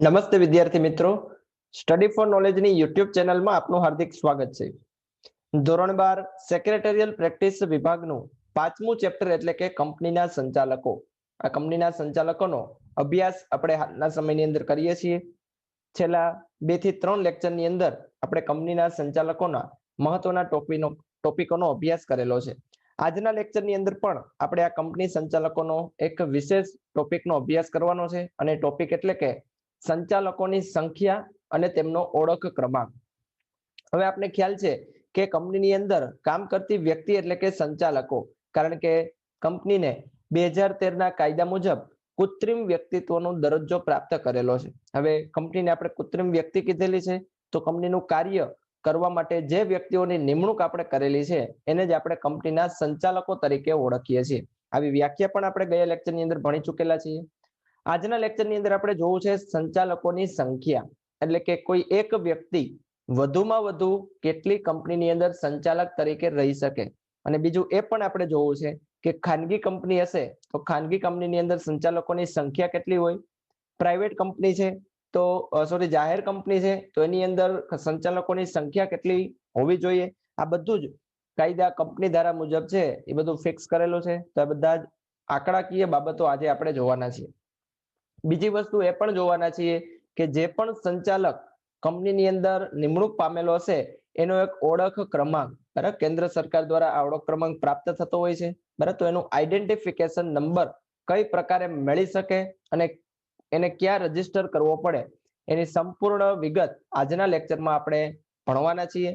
નમસ્તે વિદ્યાર્થી મિત્રો, સ્ટડી ફોર નોલેજની યુટ્યુબ ચેનલમાં આપનું હાર્દિક સ્વાગત છે. ધોરણ 12 સેક્રેટરીયલ પ્રેક્ટિસ વિભાગનું 5મું ચેપ્ટર એટલે કે કંપનીના સંચાલકો. આ કંપનીના સંચાલકોનો અભ્યાસ આપણે હાલના સમયની અંદર કરીએ છીએ. છેલ્લા 2 થી 3 લેક્ચરની અંદર આપણે કંપનીના સંચાલકોના મહત્વના ટોપિકોનો અભ્યાસ કરેલો છે. આજના લેક્ચરની અંદર પણ આપણે આ કંપની સંચાલકોનો એક વિશેષ ટોપિકનો અભ્યાસ કરવાનો છે અને ટોપિક એટલે કે સંચાલકોની સંખ્યા અને તેમનો ઓળખ ક્રમાંક. હવે આપણે ખ્યાલ છે કે કંપનીની અંદર કામ કરતી વ્યક્તિ એટલે કે સંચાલકો, કારણ કે કંપનીને 2013 ના કાયદા મુજબ કૃત્રિમ વ્યક્તિત્વનો દરજ્જો પ્રાપ્ત કરેલો છે. હવે કંપનીને આપણે કૃત્રિમ વ્યક્તિ કીધેલી છે, તો કંપનીનું કાર્ય કરવા માટે જે વ્યક્તિઓની નિમણૂક આપણે કરેલી છે એને જ આપણે કંપનીના સંચાલકો તરીકે ઓળખીએ છીએ. આવી વ્યાખ્યા પણ આપણે ગયા લેક્ચરની અંદર ભણી ચૂકેલા છીએ. આજના લેક્ચરની અંદર આપણે જોવું છે સંચાલકોની સંખ્યા, એટલે કે કોઈ એક વ્યક્તિ વધુમાં વધુ કેટલી કંપનીની અંદર સંચાલક તરીકે રહી શકે. અને બીજું એ પણ આપણે જોવું છે કે ખાનગી કંપની હશે તો ખાનગી કંપનીની અંદર સંચાલકોની સંખ્યા કેટલી હોય, પ્રાઇવેટ કંપની છે તો જાહેર કંપની છે તો એની અંદર સંચાલકોની સંખ્યા કેટલી હોવી જોઈએ. આ બધું જ કાયદા કંપની ધારા મુજબ છે, એ બધું ફિક્સ કરેલું છે. તો આ બધા જ આંકડાકીય બાબતો આજે આપણે જોવાના છીએ. બીજી વસ્તુ એ પણ જોવાના છીએ કે જે પણ સંચાલક કંપનીની અંદર નિમણૂક પામેલો હશે એનો એક ઓળખ ક્રમાંક, બરાબર, કેન્દ્ર સરકાર દ્વારા આ ઓળખ ક્રમાંક પ્રાપ્ત થતો હોય છે, બરાબર. તો એનું આઈડેન્ટિફિકેશન નંબર કઈ પ્રકારે મળી શકે અને એને ક્યાં રજીસ્ટર કરવો પડે એની સંપૂર્ણ વિગત આજના લેક્ચરમાં આપણે ભણવાના છીએ.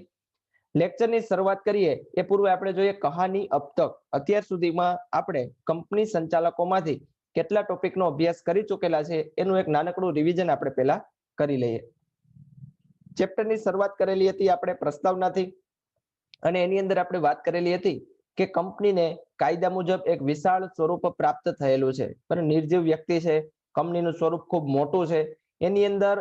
લેક્ચરની શરૂઆત કરીએ એ પૂર્વે આપણે જોઈએ કહાની અબ તક. અત્યાર સુધીમાં આપણે કંપની સંચાલકોમાંથી કેટલા ટોપિકનો અભ્યાસ કરી ચૂકેલા છે એનું એક નાનકડું રિવિઝન આપણે પહેલા કરી લઈએ. ચેપ્ટરની શરૂઆત કરેલી હતી આપણે પ્રસ્તાવનાથી, અને એની અંદર આપણે વાત કરેલી હતી કે કંપનીને કાયદા મુજબ એક વિશાળ સ્વરૂપ પ્રાપ્ત થયેલું છે, પણ નિર્જીવ વ્યક્તિ છે, કંપનીનું સ્વરૂપ ખૂબ મોટું છે. એની અંદર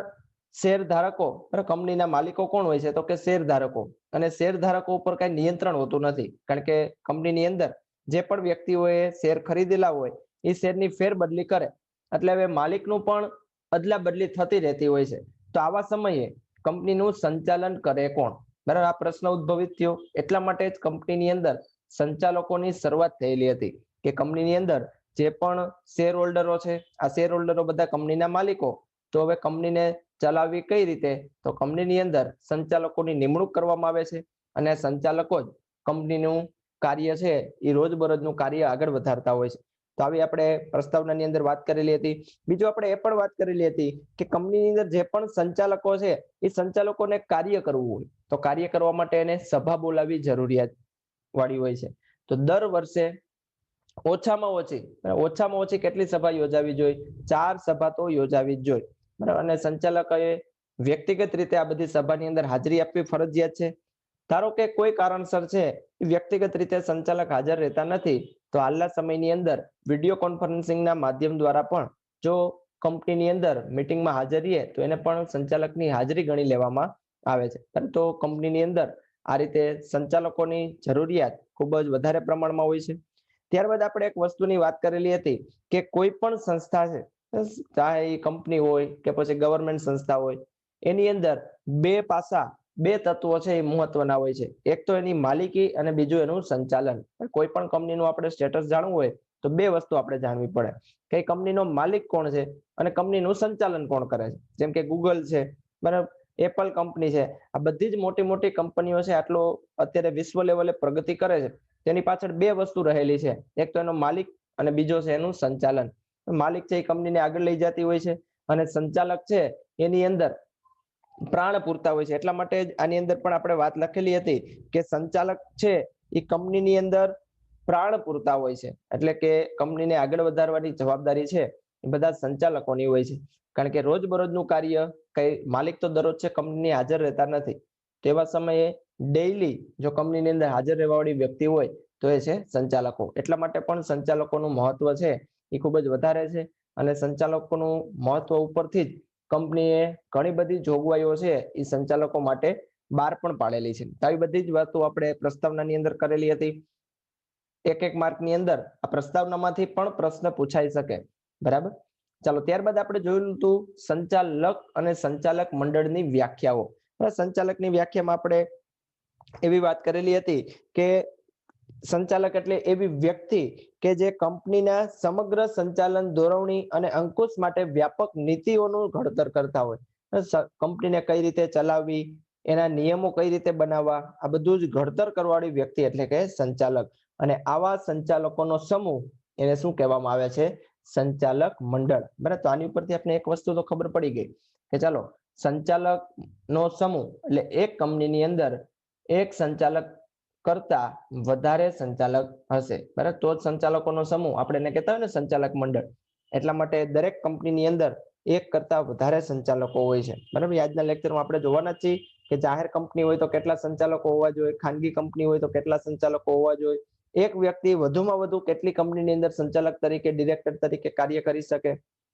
શેર ધારકો, કંપનીના માલિકો કોણ હોય છે તો કે શેર ધારકો, અને શેર ધારકો ઉપર કઈ નિયંત્રણ હોતું નથી, કારણ કે કંપનીની અંદર જે પણ વ્યક્તિઓએ શેર ખરીદેલા હોય એ શેરની ફેરબદલી કરે, એટલે હવે માલિકનું પણ અદલા બદલી થતી રહેતી હોય છે. તો આવા સમયે કંપનીનું સંચાલન કરે કોણ, બરાબર, આ પ્રશ્ન ઉદ્ભવિત થયો. એટલા માટે જ કંપનીની અંદર સંચાલકોની શરૂઆત થયેલી હતી કે કંપનીની અંદર જે પણ શેર હોલ્ડરો છે, આ શેર હોલ્ડરો બધા કંપનીના માલિકો. તો હવે કંપનીને ચલાવવી કઈ રીતે, તો કંપનીની અંદર સંચાલકોની નિમણૂક કરવામાં આવે છે અને સંચાલકો જ કંપનીનું કાર્ય છે એ રોજબરોજનું કાર્ય આગળ વધારતા હોય છે. તો આવી આપણે પ્રસ્તાવનાની અંદર વાત કરેલી હતી. બીજું આપણે એ પણ વાત કરેલી હતી કે કંપનીની અંદર જે પણ સંચાલકો છે એ સંચાલકોને કાર્ય કરવું હોય તો કાર્ય કરવા માટે એને સભા બોલાવવી જરૂરિયાત વાળી હોય છે. તો દર વર્ષે ઓછામાં ઓછી કેટલી સભા યોજાવી જોઈએ, 4 સભા તો યોજાવી જ જોઈએ, બરાબર. અને સંચાલકોએ વ્યક્તિગત રીતે આ બધી સભાની અંદર હાજરી આપવી ફરજિયાત છે. ધારો કે કોઈ કારણસર છે વ્યક્તિગત રીતે સંચાલક હાજર રહેતા નથી, તો હાલના સમયની અંદર વિડીયો કોન્ફરન્સિંગના માધ્યમ દ્વારા પણ જો કંપનીની અંદર મીટિંગમાં હાજર રહે તો એને પણ સંચાલકની હાજરી ગણી લેવામાં આવે છે. પરંતુ કંપનીની અંદર આ રીતે સંચાલકોની જરૂરિયાત ખૂબ જ વધારે પ્રમાણમાં હોય છે. ત્યારબાદ આપણે એક વસ્તુની વાત કરેલી હતી કે કોઈ પણ સંસ્થા છે, ચાહે એ કંપની હોય કે પછી ગવર્મેન્ટ સંસ્થા હોય, એની અંદર બે તત્વો છે એ મહત્વના હોય છે. એક તો એની માલિકી અને બીજું એનું સંચાલન. કોઈ પણ કંપનીનું આપણે સ્ટેટસ જાણવું હોય તો બે વસ્તુ આપણે જાણવી પડે કે કંપનીનો માલિક કોણ છે અને કંપનીનું સંચાલન કોણ કરે છે. જેમ કે ગૂગલ છે, બરાબર, એપલ કંપની છે, આ બધી જ મોટી મોટી કંપનીઓ છે, આટલો અત્યારે વિશ્વ લેવલે પ્રગતિ કરે છે, તેની પાછળ બે વસ્તુ રહેલી છે. એક તો એનો માલિક અને બીજો છે એનું સંચાલન. માલિક છે એ કંપનીને આગળ લઈ જતી હોય છે અને સંચાલક છે એની અંદર પ્રાણ પૂરતા હોય છે. એટલા માટે જ આની અંદર પણ આપણે વાત લખેલી હતી કે સંચાલક છે એ કંપનીની અંદર પ્રાણ પૂરતા હોય છે, એટલે કે કંપનીને આગળ વધારવાની જવાબદારી છે એ બધા સંચાલકોની હોય છે. કારણ કે રોજબરોજનું કાર્ય કઈ માલિક તો દરરોજ છે કંપનીની હાજર રહેતા નથી, તેવા સમયે ડેઈલી જો કંપનીની અંદર હાજર રહેવા વાળી વ્યક્તિ હોય તો એ છે સંચાલકો. એટલા માટે પણ સંચાલકોનું મહત્વ છે એ ખૂબ જ વધારે છે, અને સંચાલકોનું મહત્વ ઉપરથી જ કંપનીએ ઘણી બધી જોગવાઈઓ છે એ સંચાલકો માટે બહાર પણ પાડેલી છે. આવી બધી જ વાતો આપણે પ્રસ્તાવનાની અંદર કરેલી હતી. એક માર્કની અંદર આ પ્રસ્તાવનામાંથી પણ પ્રશ્ન પૂછાઈ શકે, બરાબર. ચાલો ત્યારબાદ આપણે જોયું હતું સંચાલક અને સંચાલક મંડળની વ્યાખ્યાઓ. સંચાલકની વ્યાખ્યામાં આપણે એવી વાત કરેલી હતી કે સંચાલક એટલે એવી વ્યક્તિ કે જે કંપનીના સમગ્ર સંચાલન, દોરવણી અને અંકુશ માટે વ્યાપક નીતિઓનું ઘડતર કરતા હોય. કંપનીને કઈ રીતે ચલાવવી, એના નિયમો કઈ રીતે બનાવવા, આ બધું જ ઘડતર કરવાવાળી વ્યક્તિ એટલે કે સંચાલક. અને આવા સંચાલકોનો સમૂહ એને શું કહેવામાં આવે છે? સંચાલક મંડળ. બરાબર, તો આની ઉપરથી આપણે એક વસ્તુ તો ખબર પડી ગઈ કે ચાલો સંચાલક નો સમૂહ એટલે એક કંપનીની અંદર એક સંચાલક કરતા વધારે સંચાલક હશે. બરાબર, તો જ સંચાલકોનો સમૂહ આપણે એને કહેતા હોય ને સંચાલક મંડળ. એટલા માટે દરેક કંપનીની અંદર એક કરતા વધારે સંચાલકો હોય છે. બરાબર, આજના લેક્ચરમાં આપણે જોવાના જ છીએ કે જાહેર કંપની હોય તો કેટલા સંચાલકો હોવા જોઈએ, ખાનગી કંપની હોય તો કેટલા સંચાલકો હોવા જોઈએ, એક વ્યક્તિ વધુમાં વધુ કેટલી કંપનીની અંદર સંચાલક તરીકે, ડિરેક્ટર તરીકે કાર્ય કરી શકે,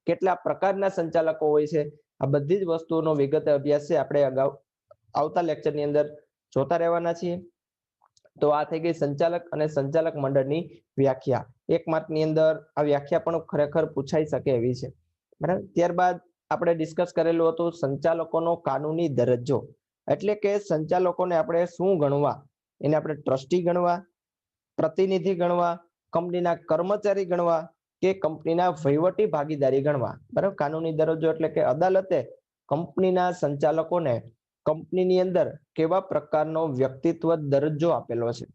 કેટલા પ્રકારના સંચાલકો હોય છે, આ બધી જ વસ્તુઓનો વિગતે અભ્યાસ છે આપણે અગાઉ આવતા લેક્ચરની અંદર જોતા રહેવાના છીએ. તો આ થઈ ગઈ સંચાલક અને સંચાલક મંડળની વ્યાખ્યા. એક માર્કની અંદર આ વ્યાખ્યા પણ ખરેખર પૂછાઈ શકે એવી છે. બરાબર, ત્યારબાદ આપણે ડિસ્કસ કરેલું હતું સંચાલકોનો કાનૂની દરજ્જો. એટલે કે સંચાલકોને આપણે શું ગણવા? એને આપણે ટ્રસ્ટી ગણવા, પ્રતિનિધિ ગણવા, કંપનીના કર્મચારી ગણવા કે કંપનીના વહીવટી ભાગીદારી ગણવા. બરાબર, કાનૂની દરજ્જો એટલે કે અદાલતે કંપનીના સંચાલકોને કંપનીની અંદર કેવા પ્રકારનો વ્યક્તિત્વ દરજ્જો આપેલો છે.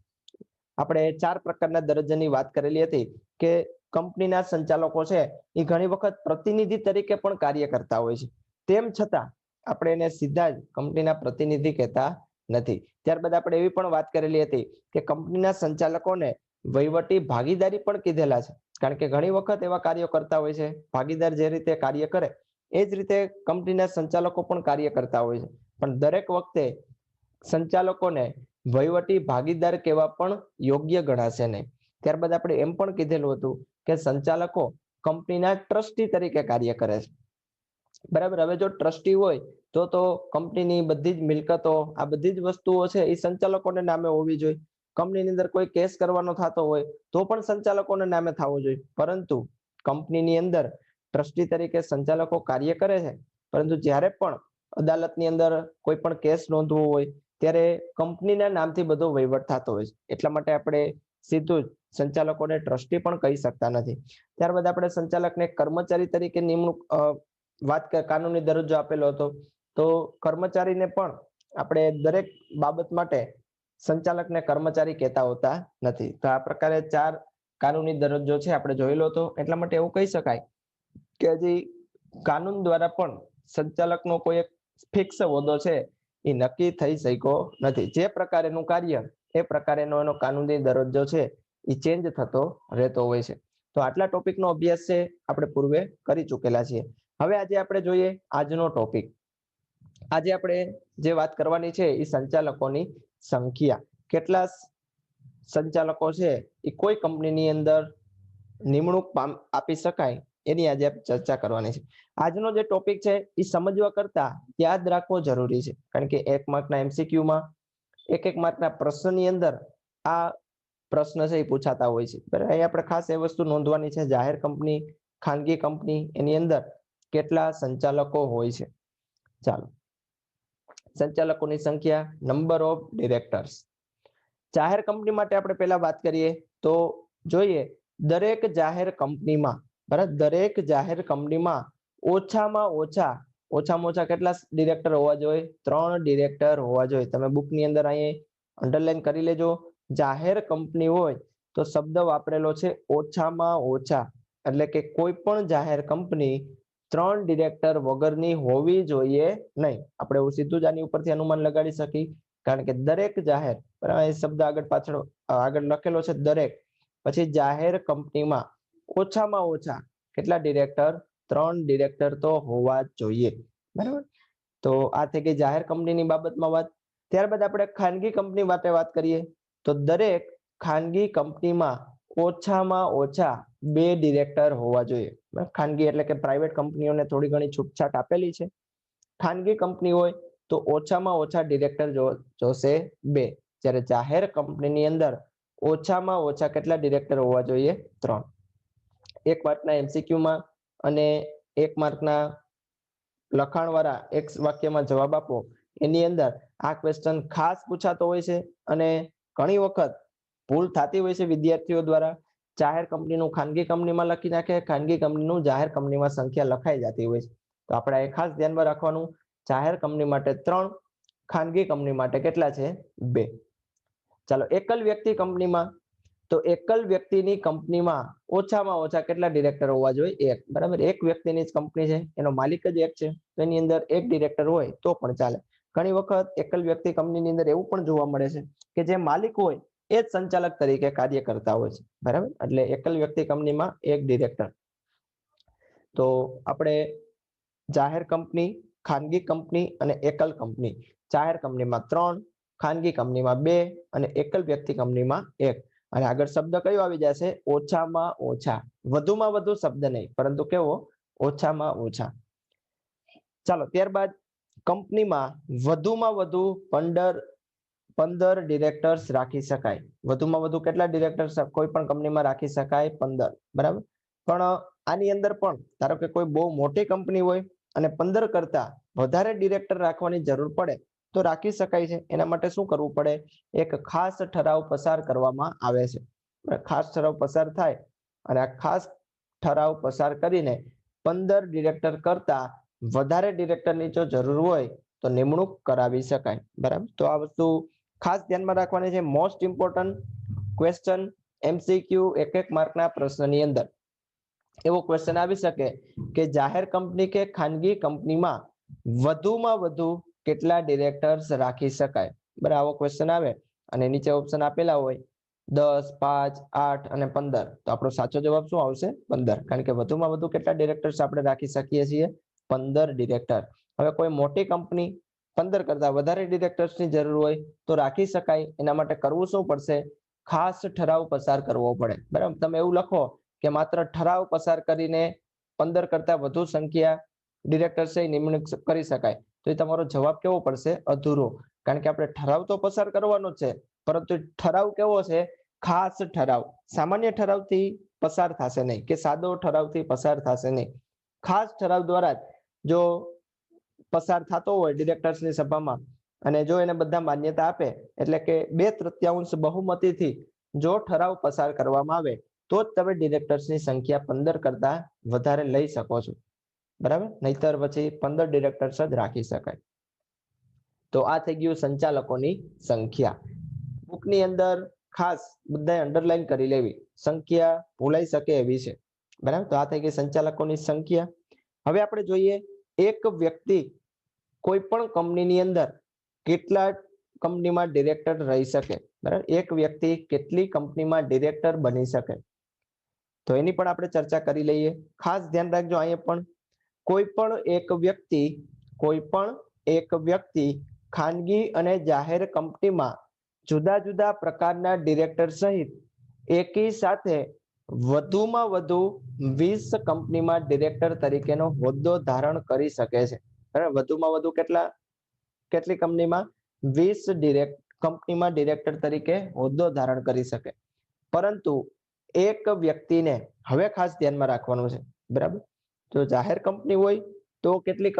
આપણે 4 પ્રકારના દરજ્જાની વાત કરેલી હતી કે કંપનીના સંચાલકો છે એ ઘણી વખત પ્રતિનિધિ તરીકે પણ કાર્ય કરતા હોય છે. તેમ છતાં આપણે એને સીધા જ કંપનીના પ્રતિનિધિ કહેતા નથી. ત્યારબાદ આપણે એવી પણ વાત કરેલી હતી કે કંપનીના સંચાલકોને વહીવટી ભાગીદારી પણ કીધેલા છે. કારણ કે ઘણી વખત એવા કાર્યો કરતા હોય છે, ભાગીદાર જે રીતે કાર્ય કરે એ જ રીતે કંપનીના સંચાલકો પણ કાર્ય કરતા હોય છે. પણ દરેક વખતે સંચાલકોને વહીવટી ભાગીદાર કહેવા પણ યોગ્ય ગણાશે નહીં. ત્યારબાદ આપણે એમ પણ કીધેલું હતું કે સંચાલકો કંપનીના ટ્રસ્ટી તરીકે કાર્ય કરે છે. બરાબર, હવે જો ટ્રસ્ટી હોય તો કંપનીની બધી જ મિલકતો, આ બધી જ વસ્તુઓ છે એ સંચાલકોને નામે હોવી જોઈએ. કંપનીની અંદર કોઈ કેસ કરવાનો થતો હોય તો પણ સંચાલકોને નામે થવો જોઈએ. પરંતુ કંપનીની અંદર ટ્રસ્ટી તરીકે સંચાલકો કાર્ય કરે છે, પરંતુ જ્યારે પણ અદાલતની અંદર કોઈ પણ કેસ નોંધવો હોય ત્યારે કંપનીના નામથી બધો વહીવટ થતો હોય છે. એટલા માટે આપણે સીધું જ સંચાલકોને ટ્રસ્ટી પણ કહી શકતા નથી. ત્યારબાદ આપણે સંચાલકને કર્મચારી તરીકે નિમણૂક વાત કાનૂની દરજ્જો આપેલો હતો. તો કર્મચારીને પણ આપણે દરેક બાબત માટે સંચાલકને કર્મચારી કહેતા હોતા નથી. તો આ પ્રકારે 4 કાનૂની દરજ્જો છે આપણે જોયેલો હતો. એટલા માટે એવું કહી શકાય કે હજી કાનૂન દ્વારા પણ સંચાલકનો કોઈ એક ફિક્સ હોદ્દો છે એ નક્કી થઈ શક્યો નથી. જે પ્રકારેનું કાર્ય એ પ્રકારેનો એનો કાનૂની દરજ્જો છે એ ચેન્જ થતો રહેતો હોય છે. તો આટલા ટોપિકનો અભ્યાસ છે આપણે પૂર્વે કરી ચૂકેલા છીએ. હવે આજે આપણે જોઈએ આજનો ટોપિક. આજે આપણે જે વાત કરવાની છે એ સંચાલકોની સંખ્યા. કેટલા સંચાલકો છે એ કોઈ કંપનીની અંદર નિમણૂક આપી શકાય એની આજે ચર્ચા કરવાની છે. આજનો જે ટોપિક છે એ સમજવા કરતા યાદ રાખવો જરૂરી છે. કારણ કે 1 માર્કના MCQ માં 1 માર્કના પ્રશ્નની અંદર આ પ્રશ્ન છે એ પૂછાતા હોય છે. બરાબર, અહીં આપણે ખાસ એ વસ્તુ નોંધવાની છે, જાહેર કંપની, ખાનગી કંપની એની અંદર કેટલા સંચાલકો હોય છે. ચાલો, સંચાલકોની સંખ્યા, નંબર ઓફ ડિરેક્ટર્સ. જાહેર કંપની માટે આપણે પહેલા વાત કરીએ તો જોઈએ દરેક જાહેર કંપનીમાં, બરાબર, દરેક જાહેર કંપનીમાં ઓછામાં ઓછા કેટલા ડિરેક્ટર હોવા જોઈએ? 3 ડિરેક્ટર હોવા જોઈએ. તમે બુકની અંદર અહીં અંડરલાઈન કરી લેજો. જાહેર કંપની હોય તો શબ્દ વાપરેલો છે ઓછામાં ઓછા. એટલે કે કોઈ પણ જાહેર કંપની 3 ડિરેક્ટર વગરની હોવી જોઈએ નહીં. આપણે એવું સીધું જ આની ઉપરથી અનુમાન લગાડી શકીએ. કારણ કે દરેક જાહેર, બરાબર, શબ્દ આગળ લખેલો છે દરેક, પછી જાહેર કંપનીમાં ઓછામાં ઓછા કેટલા ડિરેક્ટર? 3 ડિરેક્ટર તો હોવા જોઈએ. બરાબર, તો આ થઈ ગઈ જાહેર કંપનીની બાબતમાં વાત. ત્યારબાદ આપણે ખાનગી કંપની માટે વાત કરીએ તો દરેક ખાનગી કંપનીમાં ઓછામાં ઓછા 2 ડિરેક્ટર હોવા જોઈએ. ખાનગી એટલે કે પ્રાઇવેટ કંપનીઓને થોડી ઘણી છૂટછાટ આપેલી છે. ખાનગી કંપની હોય તો ઓછામાં ઓછા ડિરેક્ટર જોશે 2. જ્યારે જાહેર કંપનીની અંદર ઓછામાં ઓછા કેટલા ડિરેક્ટર હોવા જોઈએ? 3. 1 માર્કના MCQ માં અને 1 માર્કના લખાણવાળા એક વાક્યમાં જવાબ આપો, એની અંદર આ ક્વેશ્ચન ખાસ પૂછાતો હોય છે અને ઘણી વખત ભૂલ થતી હોય છે વિદ્યાર્થીઓ દ્વારા. જાહેર કંપનીનું ખાનગી કંપનીમાં લખી નાખે, ખાનગી કંપનીનું જાહેર કંપનીમાં સંખ્યા લખાઈ જતી હોય છે. તો આપણે એ ખાસ ધ્યાનમાં રાખવાનું, જાહેર કંપની માટે 3, ખાનગી કંપની માટે કેટલા છે? 2. ચાલો, એકલ વ્યક્તિ કંપનીમાં, તો એકલ વ્યક્તિની કંપનીમાં ઓછામાં ઓછા કેટલા ડિરેક્ટર હોવા જોઈએ? 1. બરાબર, એક વ્યક્તિની જ કંપની છે, એનો માલિક જ એક છે, તો એની અંદર એક ડિરેક્ટર હોય તો પણ ચાલે. ઘણી વખત એકલ વ્યક્તિ કંપનીની અંદર એવું પણ જોવા મળે છે કે જે માલિક હોય એ જ સંચાલક તરીકે કાર્ય કરતા હોય છે. બરાબર, એટલે એકલ વ્યક્તિ કંપનીમાં એક ડિરેક્ટર. તો આપણે જાહેર કંપની, ખાનગી કંપની અને એકલ કંપની, જાહેર કંપનીમાં 3, ખાનગી કંપનીમાં 2 અને એકલ વ્યક્તિ કંપનીમાં 1. અને આગળ શબ્દ કયો આવી જશે? ઓછામાં ઓછા. વધુમાં વધુ શબ્દ નહીં, પરંતુ કેવો? ઓછામાં ઓછા. ચાલો, ત્યારબાદ કંપનીમાં વધુમાં વધુ 15 ડિરેક્ટર્સ રાખી શકાય. વધુમાં વધુ કેટલા ડિરેક્ટર્સ કોઈ પણ કંપનીમાં રાખી શકાય? 15. બરાબર, પણ આની અંદર પણ ધારો કે કોઈ બહુ મોટી કંપની હોય અને 15 કરતા વધારે ડિરેક્ટર રાખવાની જરૂર પડે તો રાખી શકાય છે. એના માટે શું કરવું પડે? એક ખાસ ઠરાવ પસાર કરવામાં આવે છે. ખાસ ઠરાવ પસાર થાય અને આ ખાસ ઠરાવ પસાર કરીને 15 ડિરેક્ટર કરતા વધારે ડિરેક્ટરની જો જરૂર હોય તો નિમણૂક કરાવી શકાય. બરાબર, તો આ વસ્તુ ખાસ ધ્યાનમાં રાખવાની છે. મોસ્ટ ઇમ્પોર્ટન્ટ ક્વેશ્ચન, MCQ 1 માર્કના પ્રશ્નની અંદર એવો ક્વેશ્ચન આવી શકે કે જાહેર કંપની કે ખાનગી કંપનીમાં વધુમાં વધુ કેટલા ડિરેક્ટર્સ રાખી શકાય? બરાબર, આવો ક્વેશ્ચન આવે અને નીચે ઓપ્શન આપેલા હોય 10, 5, 8 અને 15, તો આપણો સાચો જવાબ શું આવશે? 15. કારણ કે વધુમાં વધુ કેટલા ડિરેક્ટર્સ આપણે રાખી શકીએ છીએ? 15 ડિરેક્ટર. હવે કોઈ મોટી કંપની 15 કરતા વધારે ડિરેક્ટર્સની જરૂર હોય તો રાખી શકાય. એના માટે કરવું શું પડશે? ખાસ ઠરાવ પસાર કરવો પડે. બરાબર, તમે એવું લખો કે માત્ર ઠરાવ પસાર કરીને 15 કરતા વધુ સંખ્યા ડિરેક્ટર્સ નિમણૂક કરી શકાય, તો એ તમારો જવાબ કેવો પડશે? અધૂરો. કારણ કે આપણે ઠરાવ તો પસાર કરવાનો છે, પરંતુ ઠરાવ કેવો છે? ખાસ ઠરાવ. સામાન્ય ઠરાવથી પસાર થશે નહીં કે સાદો ઠરાવથી પસાર થશે નહીં. ખાસ ઠરાવ દ્વારા જો પસાર થતો હોય ડિરેક્ટર્સની સભામાં અને જો એને બધા માન્યતા આપે, એટલે કે 2/3 બહુમતીથી જો ઠરાવ પસાર કરવામાં આવે તો જ તમે ડિરેક્ટર્સની સંખ્યા 15 કરતા વધારે લઈ શકો છો. બરાબર, નહીતર પછી 15 ડિરેક્ટર્સ જ રાખી શકાય. તો આ થઈ ગયું સંચાલકોની સંખ્યા. બુકની અંદર ખાસ બધાએ અંડરલાઈન કરી લેવી, સંખ્યા ભૂલાઈ શકે એવી છે. બરાબર, તો આ થઈ ગઈ સંચાલકોની સંખ્યા. હવે આપણે જોઈએ એક વ્યક્તિ કોઈ પણ કંપનીની અંદર કેટલા કંપનીમાં ડિરેક્ટર રહી શકે? બરાબર, એક વ્યક્તિ કેટલી કંપનીમાં ડિરેક્ટર બની શકે? તો એની પણ આપણે ચર્ચા કરી લઈએ. ખાસ ધ્યાન રાખજો, અહીંયા પણ કોઈ પણ એક વ્યક્તિ ખાનગી અને જાહેર કંપનીમાં જુદા જુદા પ્રકારના ડિરેક્ટર સહિત એકી સાથે વધુમાં વધુ 20 કંપનીમાં ડિરેક્ટર તરીકેનો હોદ્દો ધારણ કરી શકે છે. વધુમાં વધુ કેટલી કંપનીમાં? 20 કંપનીમાં ડિરેક્ટર તરીકે હોદ્દો ધારણ કરી શકે. પરંતુ એક વ્યક્તિને હવે ખાસ ધ્યાનમાં રાખવાનું છે. બરાબર, તો જાહેર કંપની હોય તો કેટલી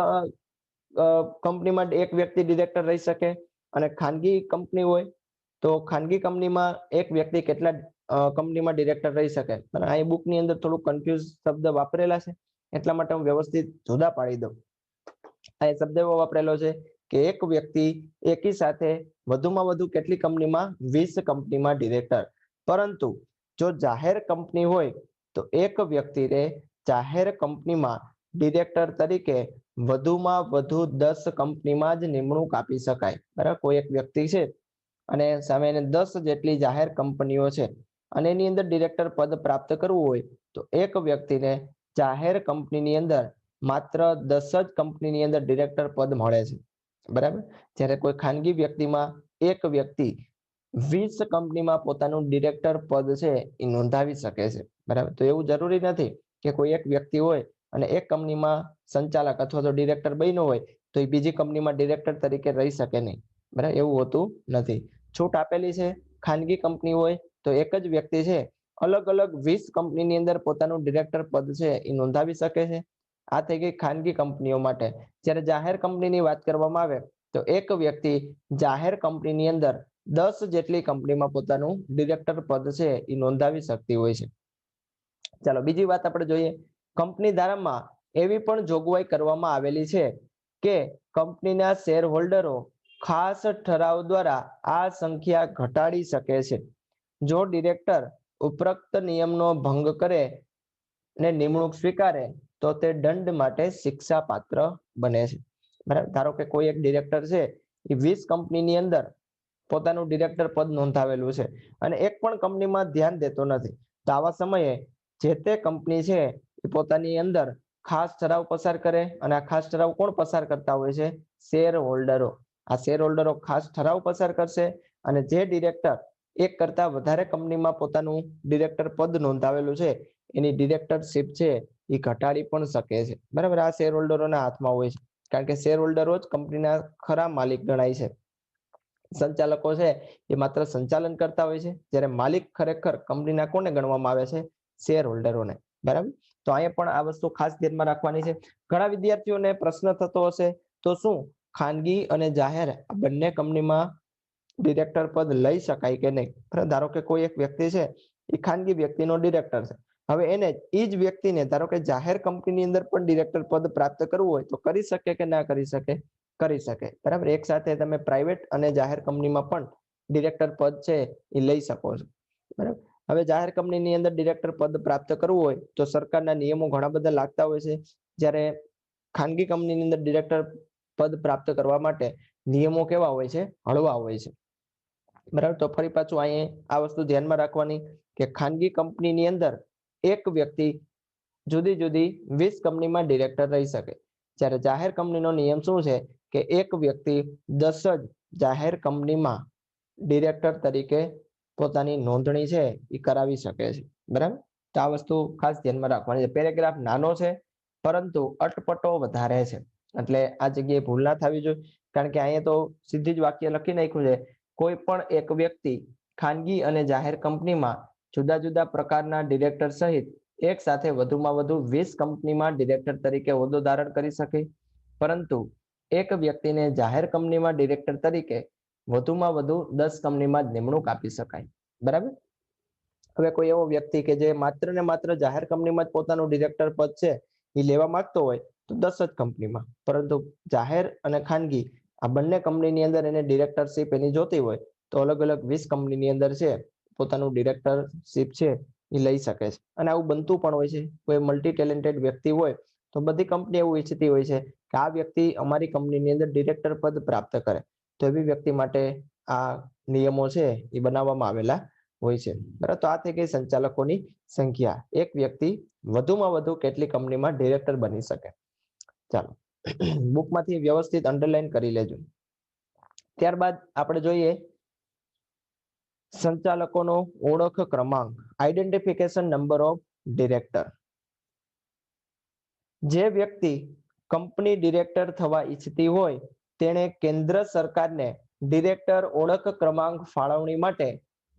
કંપનીમાં એક વ્યક્તિ ડિરેક્ટર રહી શકે, અને ખાનગી કંપની હોય તો ખાનગી કંપનીમાં એક વ્યક્તિ કેટલા કંપનીમાં ડિરેક્ટર રહી શકે? આ બુકની અંદર થોડું કન્ફ્યુઝ શબ્દ વાપરેલા છે, એટલા માટે હું વ્યવસ્થિત જુદા પાડી દઉં. આ શબ્દ એવો વાપરેલો છે કે એક વ્યક્તિ એકી સાથે વધુમાં વધુ કેટલી કંપનીમાં? 20 કંપનીમાં ડિરેક્ટર. પરંતુ જો જાહેર કંપની હોય તો એક વ્યક્તિને જાહેર કંપનીમાં ડિરેક્ટર તરીકે વધુમાં વધુ 10 કંપનીમાં જ નિમણૂક આપી શકાય. બરાબર, કોઈ એક વ્યક્તિ છે અને સામે એને 10 જેટલી જાહેર કંપનીઓ છે અને એની અંદર ડિરેક્ટર પદ પ્રાપ્ત કરવું હોય તો એક વ્યક્તિને જાહેર કંપનીની અંદર માત્ર 10 જ કંપનીની અંદર ડિરેક્ટર પદ મળે છે. બરાબર, જ્યારે કોઈ ખાનગી વ્યક્તિમાં એક વ્યક્તિ 20 કંપનીમાં પોતાનું ડિરેક્ટર પદ છે એ નોંધાવી શકે છે. બરાબર, તો એવું જરૂરી નથી કે કોઈ એક વ્યક્તિ હોય અને એક કંપનીમાં સંચાલક અથવા તો ડિરેક્ટર બન્યો હોય તો એ બીજી કંપનીમાં ડિરેક્ટર તરીકે રહી શકે નહીં. બરાબર, એવું હોતું નથી. છૂટ આપેલી છે. ખાનગી કંપની હોય તો એક જ વ્યક્તિ છે અલગ અલગ 20 કંપનીની અંદર પોતાનું ડિરેક્ટર પદ છે એ નોંધાવી શકે છે. આ થઈ ગઈ ખાનગી કંપનીઓ માટે. જ્યારે જાહેર કંપનીની વાત કરવામાં આવે તો એક વ્યક્તિ જાહેર કંપનીની અંદર 10 જેટલી કંપનીમાં પોતાનું ડિરેક્ટર પદ છે એ નોંધાવી શકતી હોય છે. ચાલો બીજી વાત આપણે જોઈએ. કંપની ધારામાં એવી પણ જોગવાઈ કરવામાં આવેલી છે કે કંપનીના શેર હોલ્ડરો ખાસ ઠરાવ દ્વારા આ સંખ્યા ઘટાડી શકે છે. જો ડિરેક્ટર ઉપરોક્ત નિયમનો ભંગ કરે ને નિમણૂક સ્વીકારે તો તે દંડ માટે શિક્ષા પાત્ર બને છે. બરાબર, ધારો કે કોઈ એક ડિરેક્ટર છે એ 20 કંપનીની અંદર પોતાનું ડિરેક્ટર પદ નોંધાવેલું છે અને એક પણ કંપનીમાં ધ્યાન દેતો નથી, તો આવા સમયે જે તે કંપની છે એ પોતાની અંદર ખાસ ઠરાવ પસાર કરે અને આ ખાસ ઠરાવ કોણ પસાર કરતા હોય છે? શેર હોલ્ડરો. આ શેર હોલ્ડરો ખાસ ઠરાવ પસાર કરશે અને જે ડિરેક્ટર એક કરતા વધારે કંપનીમાં પોતાનું ડિરેક્ટર પદ નોંધાવેલું છે એની ડિરેક્ટરશીપ છે એ ઘટાડી પણ શકે છે. બરાબર, આ શેર હોલ્ડરોના હાથમાં હોય છે, કારણ કે શેર હોલ્ડરો જ કંપનીના ખરા માલિક ગણાય છે. સંચાલકો છે એ માત્ર સંચાલન કરતા હોય છે, જ્યારે માલિક ખરેખર કંપનીના કોને ગણવામાં આવે છે? શેર હોલ્ડરોને. બરાબર, તો અહીંયા પણ આ વસ્તુ ખાસ ધ્યાનમાં રાખવાની છે. ઘણા વિદ્યાર્થીઓને પ્રશ્ન થતો હશે, તો શું ખાનગી અને જાહેર બંને કંપનીમાં ડિરેક્ટર પદ લઈ શકાય કે નહીં? ધારો કે કોઈ એક વ્યક્તિ છે એ ખાનગી વ્યક્તિનો ડિરેક્ટર છે, હવે એને એ જ વ્યક્તિને ધારો કે જાહેર કંપનીની અંદર પણ ડિરેક્ટર પદ પ્રાપ્ત કરવું હોય તો કરી શકે કે ના કરી શકે? કરી શકે. બરાબર, એક સાથે તમે પ્રાઇવેટ અને જાહેર કંપનીમાં પણ ડિરેક્ટર પદ છે એ લઈ શકો છો. બરાબર, હવે જાહેર કંપનીની અંદર ડિરેક્ટર પદ પ્રાપ્ત કરવું હોય તો સરકારના નિયમો ઘણા બધા લાગતા હોય છે, જ્યારે ખાનગી કંપનીની અંદર ડિરેક્ટર પદ પ્રાપ્ત કરવા માટે નિયમો કેવા હોય છે? હળવા હોય છે. બરાબર, તો ફરી પાછું અહીંયા આ વસ્તુ ધ્યાનમાં રાખવાની કે ખાનગી કંપનીની અંદર એક વ્યક્તિ જુદી જુદી 20 કંપનીમાં ડિરેક્ટર રહી શકે, જ્યારે જાહેર કંપનીનો નિયમ શું છે કે એક વ્યક્તિ 10 જ જાહેર કંપનીમાં ડિરેક્ટર તરીકે પોતાની નોંધણી છે એ કરાવી શકે છે. બરાબર, તો આ વસ્તુ ખાસ ધ્યાનમાં રાખવાની છે. પેરેગ્રાફ નાનો છે પરંતુ અટપટો વધારે છે, એટલે આ જગ્યાએ ભૂલ ના થવી જોઈએ, કારણ કે અહીંયા તો સીધી જ વાક્ય લખી નાખ્યું છે, કોઈ પણ એક વ્યક્તિ ખાનગી અને જાહેર કંપનીમાં જુદા જુદા પ્રકારના ડિરેક્ટર સહિત એક સાથે વધુમાં વધુ 20 કંપનીમાં ડિરેક્ટર તરીકે હોદ્દો ધારણ કરી શકે, પરંતુ એક વ્યક્તિને જાહેર કંપનીમાં ડિરેક્ટર તરીકે વધુમાં વધુ 10 કંપનીમાં જ નિમણૂક આપી શકાય. બરાબર, હવે કોઈ એવો વ્યક્તિ કે જે માત્ર ને માત્ર જાહેર કંપનીમાં જ પોતાનું ડિરેક્ટર પદ છે એ લેવા માંગતો હોય તો 10 જ કંપનીમાં, પરંતુ જાહેર અને ખાનગી આ બંને કંપનીની અંદર એને ડિરેક્ટરશીપ એની જોતી હોય તો અલગ અલગ 20 કંપનીની અંદર છે પોતાનું ડિરેક્ટરશીપ છે એ લઈ શકે છે. અને આવું બનતું પણ હોય છે. કોઈ મલ્ટી ટેલેન્ટેડ વ્યક્તિ હોય તો બધી કંપની એવું ઈચ્છતી હોય છે કે આ વ્યક્તિ અમારી કંપનીની અંદર ડિરેક્ટર પદ પ્રાપ્ત કરે, તો એવી વ્યક્તિ માટે આ નિયમો છે એ બનાવવામાં આવેલા હોય છે. બરાબર, તો આ થઈ ગઈ સંચાલકોની સંખ્યા. એક વ્યક્તિ વધુમાં વધુ કેટલી કંપનીમાં ડિરેક્ટર બની શકે? ચાલો બુકમાંથી વ્યવસ્થિત અંડરલાઈન કરી લેજો. ત્યારબાદ આપણે જોઈએ સંચાલકોનો ઓળખ ક્રમાંક, આઈડેન્ટિફિકેશન નંબર ઓફ ડિરેક્ટર. જે વ્યક્તિ કંપની ડિરેક્ટર થવા ઈચ્છતી હોય તેણે કેન્દ્ર સરકારને ડિરેક્ટર ઓળખ ક્રમાંક ફાળવણી માટે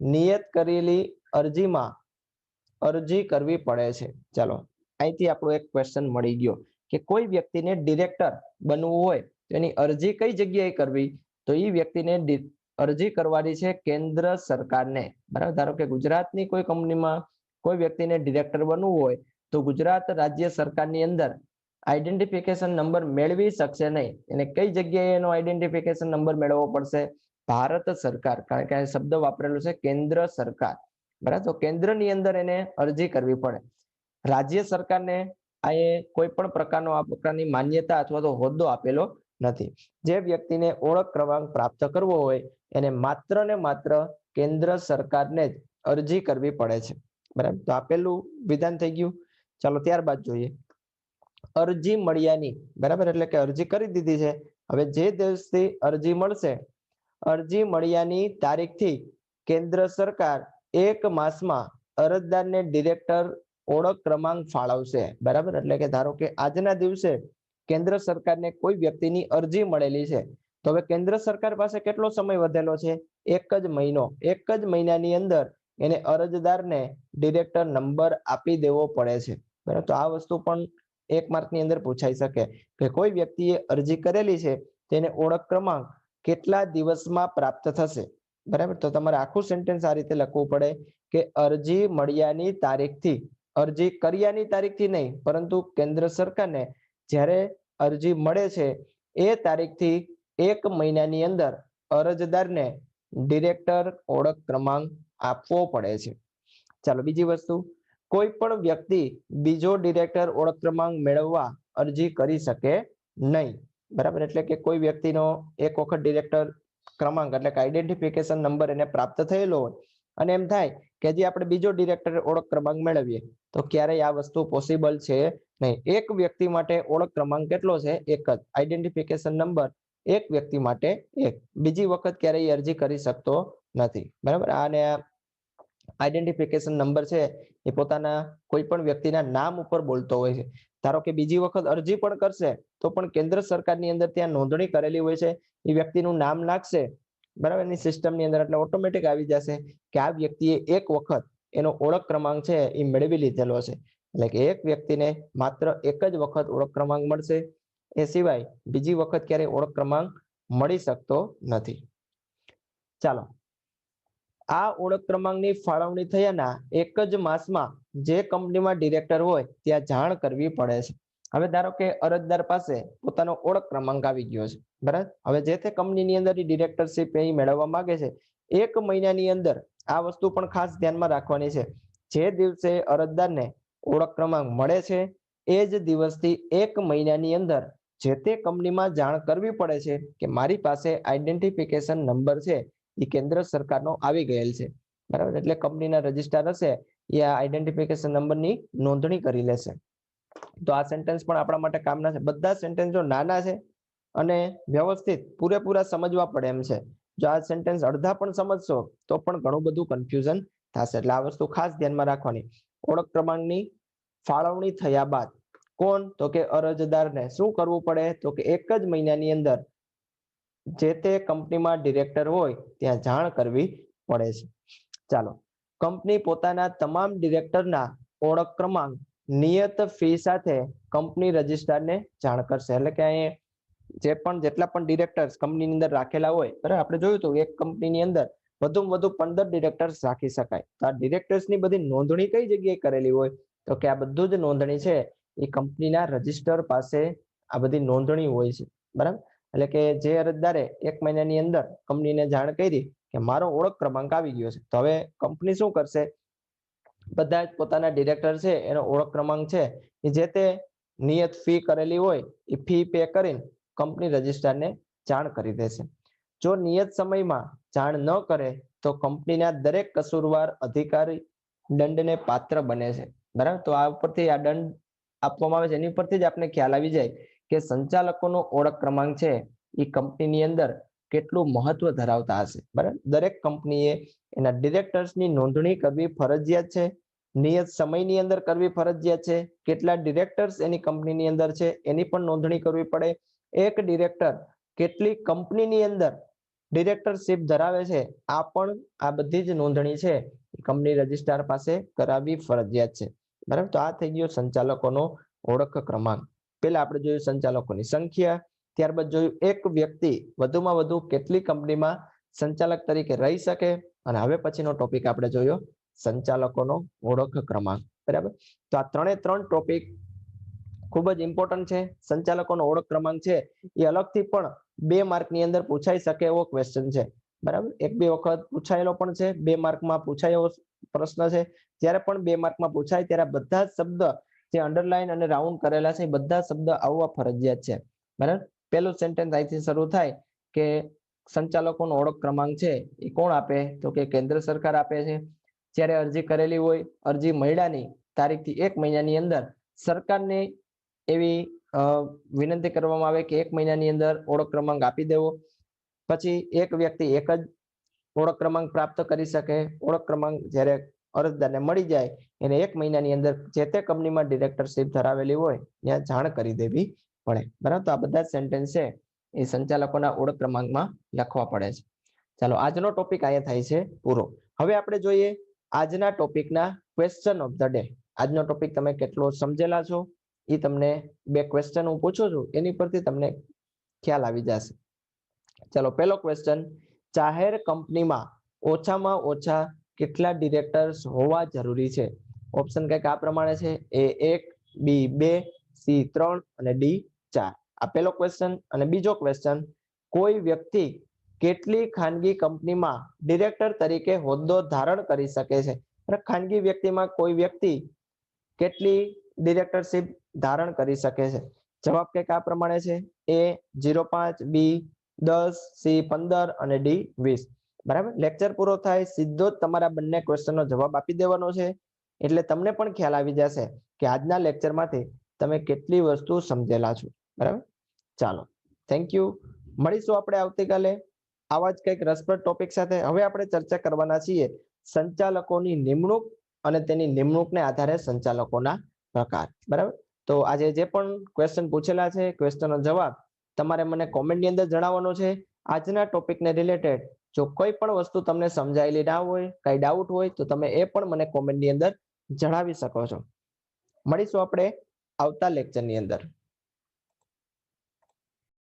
નિયત કરેલી અરજીમાં અરજી કરવી પડે છે. ચાલો અહીંથી આપણો એક ક્વેશ્ચન મળી ગયો કે કોઈ વ્યક્તિને ડિરેક્ટર બનવું હોય તો એની અરજી કઈ જગ્યાએ કરવી? તો એ વ્યક્તિને અરજી કરવાની છે કેન્દ્ર સરકારને. બરાબર, ધારો કે ગુજરાતની કોઈ કંપનીમાં કોઈ વ્યક્તિને ડિરેક્ટર બનવું હોય તો ગુજરાત રાજ્ય સરકારની અંદર આઈડેન્ટિફિકેશન નંબર મેળવી શકશે નહીં. એને કઈ જગ્યાએ એનો આઈડેન્ટિફિકેશન નંબર મેળવવો પડશે? ભારત સરકાર, કારણ કે આ શબ્દ વાપરેલો છે કેન્દ્ર સરકાર. બરાબર, તો કેન્દ્રની અંદર એને અરજી કરવી પડે. રાજ્ય સરકારને આ કોઈ પણ પ્રકારનો આ પ્રકારની માન્યતા અથવા તો હોદ્દો આપેલો નથી. જે વ્યક્તિને ઓળખ ક્રમાંક પ્રાપ્ત કરવો હોય એને માત્ર ને માત્ર કેન્દ્ર સરકારને જ અરજી કરવી પડે છે. બરાબર, તો આપેલું વિધાન થઈ ગયું. ચાલો ત્યારબાદ જોઈએ અરજી મળ્યાની. બરાબર, એટલે કે અરજી કરી દીધી છે, હવે જે દિવસથી અરજી મળશે અરજી મળ્યાની તારીખથી કેન્દ્ર સરકાર 1 માસમાં અરજદારને ડિરેક્ટર ઓળખ ક્રમાંક ફાળવશે. બરાબર, એટલે કે ધારો કે આજના દિવસે કેન્દ્ર સરકારને કોઈ વ્યક્તિની અરજી મળેલી છે તો હવે કેન્દ્ર સરકાર પાસે કેટલો સમય વધેલો છે? 1 જ મહિનો. 1 જ મહિનાની અંદર એને અરજદારને ડિરેક્ટર નંબર આપી દેવો પડે છે. બરાબર, તો આ વસ્તુ પણ 1 માર્કની અંદર પૂછાઈ શકે કે કોઈ વ્યક્તિએ અરજી કરેલી છે તેને ઓળખ ક્રમાંક કેટલા દિવસમાં પ્રાપ્ત થશે, બરાબર. તો તમારે આખું સેન્ટેન્સ આ રીતે લખવું પડે કે અરજી મળ્યાની તારીખથી, અરજી કર્યાની તારીખથી નહીં, પરંતુ કેન્દ્ર સરકારને જ્યારે અરજી મળે છે એ તારીખથી 1 મહિનાની અંદર અરજદારને ડિરેક્ટર ઓળખ ક્રમાંક આપવો પડે છે. ચાલો બીજી વસ્તુ, કોઈ પણ વ્યક્તિ બીજો ડિરેક્ટર ઓળખ ક્રમાંક મેળવવા અરજી કરી શકે નહીં, બરાબર. એટલે કે કોઈ વ્યક્તિનો એક વખત ડિરેક્ટર ક્રમાંક એટલે કે આઈડેન્ટિફિકેશન નંબર એને પ્રાપ્ત થયેલો હોય અને એમ થાય કે હજી આપણે બીજો ડિરેક્ટર ઓળખ ક્રમાંક મેળવીએ, તો ક્યારેય આ વસ્તુ પોસિબલ છે નહીં. એક વ્યક્તિ માટે ઓળખ ક્રમાંક કેટલો છે? એક જ. આઈડેન્ટિફિકેશન નંબર એક વ્યક્તિ માટે એક. બીજી વખત ક્યારેય અરજી કરી શકતો નથી, બરાબર. આને આઈડેન્ટિફિકેશન નંબર છે એ પોતાના કોઈ પણ વ્યક્તિના નામ ઉપર બોલતો હોય છે. ધારો કે બીજી વખત અરજી પણ કરશે તો પણ કેન્દ્ર સરકારની અંદર ત્યાં નોંધણી કરેલી હોય છે, એ વ્યક્તિનું નામ નાખશે, બરાબર, એની સિસ્ટમની અંદર, એટલે ઓટોમેટિક આવી જશે કે આ વ્યક્તિએ એક વખત એનો ઓળખ ક્રમાંક છે એ મેળવી લીધેલો છે. એટલે કે એક વ્યક્તિને માત્ર એક જ વખત ઓળખ ક્રમાંક મળશે, એ સિવાય બીજી વખત ક્યારેય ઓળખ ક્રમાંક મળી શકતો નથી. ચાલો, આ ઓળખ ક્રમાંકની ફાળવણી થયાના એક જ માસમાં જે કંપનીમાં ડિરેક્ટર હોય ત્યાં જાણ કરવી પડે છે. હવે ધારો કે અરજદાર પાસે પોતાનો ઓળખ ક્રમાંક આવી ગયો છે, બરાબર. હવે જે તે કંપનીની અંદર ડિરેક્ટરશીપ એ મેળવવા માંગે છે, 1 મહિનાની અંદર આ વસ્તુ પણ ખાસ ધ્યાનમાં રાખવાની છે. જે દિવસે અરજદારને ઓળખ ક્રમાંક મળે છે એ જ દિવસથી 1 મહિનાની અંદર જે તે કંપનીમાં જાણ કરવી પડે છે કે મારી પાસે આઈડેન્ટિફિકેશન નંબર છે એ કેન્દ્ર સરકારનો આવી ગયેલ છે, બરાબર. એટલે કંપનીના રજિસ્ટ્રાર હશે એ આ આઈડેન્ટિફિકેશન નંબરની નોંધણી કરી લેશે. તો આ સેન્ટેન્સ પણ આપણા માટે કામના છે. બધા સેન્ટેન્સો નાના છે અને વ્યવસ્થિત પૂરેપૂરા સમજવા પડે એમ છે. જો આ સેન્ટેન્સ અડધા પણ સમજશો તો પણ ઘણું બધું કન્ફ્યુઝન થશે. એટલે આ વસ્તુ ખાસ ધ્યાનમાં રાખવાની. ઓળખ ક્રમાંકની ફાળવણી થયા બાદ કોણ? તો કે અરજદારને શું કરવું પડે? તો કે એક જ મહિનાની અંદર જે તે કંપનીમાં ડિરેક્ટર હોય ત્યાં જાણ કરવી પડે છે. ચાલો, કંપની પોતાના તમામ ડિરેક્ટરના ઓળખ ક્રમાંક નિયત ફી સાથે કંપની રજિસ્ટ્રારને જાણ કરશે. એટલે કે અહીં જેટલા પણ ડિરેક્ટર્સ કંપનીની અંદર રાખેલા હોય, બરાબર, આપણે જોયું હતું એક કંપનીની અંદર વધુમાં વધુ 15 ડિરેક્ટર્સ રાખી શકાય. તો આ ડિરેક્ટર્સની બધી નોંધણી કઈ જગ્યાએ કરેલી હોય? તો કે આ બધું જ નોંધણી છે એ કંપનીના રજિસ્ટર પાસે આ બધી નોંધણી હોય છે, બરાબર. એટલે કે જે અરજદારે 1 મહિનાની અંદર કંપનીને જાણ કરી કે મારો ઓળખ ક્રમાંક આવી ગયો છે, તો હવે કંપની શું કરશે? બધા જ પોતાના ડિરેક્ટર છે એનો ઓળખ ક્રમાંક છે એ જે તે નિયત ફી કરેલી હોય એ ફી પે કરીને કંપની રજિસ્ટ્રારને જાણ કરી દેશે. જો નિયત સમયમાં જાણ ન કરે તો કંપનીના દરેક કસૂરવાર અધિકારી દંડને પાત્ર બને છે, બરાબર. તો આ ઉપરથી આ દંડ આપવામાં આવે છે, એની ઉપરથી જ આપણે ખ્યાલ આવી જાય કે સંચાલકોનો ઓળખ ક્રમાંક છે એ કંપનીની અંદર કેટલું મહત્વ ધરાવતા હશે, બરાબર. દરેક કંપનીએ એના ડિરેક્ટર્સની નોંધણી કરવી ફરજિયાત છે, નિયત સમયની અંદર કરવી ફરજિયાત છે, કેટલા ડિરેક્ટર્સ એની કંપનીની અંદર છે એની પણ નોંધણી કરવી પડે, એક ડિરેક્ટર કેટલી કંપનીની અંદર ડિરેક્ટરશીપ ધરાવે છે આ પણ આ બધી જ નોંધણી છે કંપની રજિસ્ટ્રાર પાસે કરાવવી ફરજિયાત છે, બરાબર. તો આ થઈ ગયો સંચાલકોનો ઓળખ ક્રમાંક. પહેલા આપણે જોયું સંચાલકોની સંખ્યા, ત્યારબાદ જોયું એક વ્યક્તિ વધુમાં વધુ કેટલી કંપનીમાં સંચાલક તરીકે રહી શકે, અને હવે પછીનો ટોપિક આપણે જોયો સંચાલકોનો ઓળખ ક્રમાંક, બરાબર. તો આ 3 ટોપિક ખૂબ જ ઇમ્પોર્ટન્ટ છે. સંચાલકોનો ઓળખ ક્રમાંક છે એ અલગથી પણ 2 માર્કની અંદર પૂછાઈ શકે એવો ક્વેશ્ચન છે, બરાબર. 1-2 વખત પૂછાયેલો પણ છે, 2 માર્કમાં પૂછાયેલો પ્રશ્ન છે. જ્યારે પણ 2 માર્કમાં પૂછાય ત્યારે બધા જ શબ્દ જે અંડરલાઈન અને રાઉન્ડ કરેલા છે એ બધા શબ્દ આવવા ફરજિયાત છે, બરાબર. પહેલું સેન્ટેન્સ અહીંથી શરૂ થાય કે સંચાલકોનો ઓળખ ક્રમાંક છે એ કોણ આપે? તો કે કેન્દ્ર સરકાર આપે છે. જ્યારે અરજી કરેલી હોય, અરજી મળ્યાની તારીખથી 1 મહિનાની અંદર સરકારને એવી વિનંતી કરવામાં આવે કે 1 મહિનાની અંદર ઓળખ ક્રમાંક આપી દેવો. પછી એક વ્યક્તિ એક જ ઓળખ ક્રમાંક પ્રાપ્ત કરી શકે. ઓળખ ક્રમાંક જ્યારે અરજદારને મળી જાય એને 1 મહિનાની અંદર જે તે કંપનીમાં ડિરેક્ટરશીપ ધરાવેલી હોય ત્યાં જાણ કરી દેવી પડે, બરાબર. તો આ બધા સેન્ટેન્સ છે એ સંચાલકોના ઓળખ ક્રમાંકમાં લખવા પડે છે. ચાલો, આજનો ટોપિક અહીંયા થાય છે પૂરો. હવે આપણે જોઈએ આજના ટોપિકના ક્વેશ્ચન ઓફ ધ ડે. આજનો ટોપિક તમે કેટલો સમજેલા છો એ તમને બે ક્વેશ્ચન હું પૂછું છું એની પરથી તમને ખ્યાલ આવી જશે. ચલો પહેલો ક્વેશ્ચન, જાહેર કંપનીમાં ઓછામાં ઓછા કેટલા ડિરેક્ટર્સ હોવા જરૂરી છે? ઓપ્શન કંઈક આ પ્રમાણે છે, A1, B2, C3 અને D4. આ પહેલો ક્વેશ્ચન. અને બીજો ક્વેશ્ચન, કોઈ વ્યક્તિ કેટલી ખાનગી કંપનીમાં ડિરેક્ટર તરીકે હોદ્દો ધારણ કરી શકે છે? ખાનગી વ્યક્તિમાં કોઈ વ્યક્તિ કેટલી ડિરેક્ટરશીપ ધારણ કરી શકે છે? જવાબ કંઈક આ પ્રમાણે છે, A05, B10, C15 અને D20. બરાબર. લેક્ચર પૂરો થાય સીધો જ તમારા બંને ક્વેશ્ચનનો જવાબ આપી દેવાનો છે, એટલે તમને પણ ખ્યાલ આવી જશે કે આજના લેક્ચરમાંથી તમે કેટલી વસ્તુ સમજેલા છો. બરાબર. ચાલો, થેન્ક યુ. મળીશું આપણે આવતીકાલે આવા જ કંઈક રસપ્રદ ટોપિક સાથે. હવે આપણે ચર્ચા કરવાના છીએ સંચાલકોની નિમણૂક અને તેની નિમણૂકને આધારે સંચાલકોના પ્રકાર. બરાબર. તો આજે જે પણ ક્વેશ્ચન પૂછેલા છે, ક્વેશ્ચનનો જવાબ તમારે મને કોમેન્ટની અંદર જણાવવાનો છે. આજના ટોપિકને રિલેટેડ જો કોઈ પણ વસ્તુ તમને સમજાયેલી ના હોય, કઈ ડાઉટ હોય તો તમે એ પણ મને કોમેન્ટની અંદર જણાવી શકો છો. મળીશું આપણે આવતા લેક્ચરની અંદર.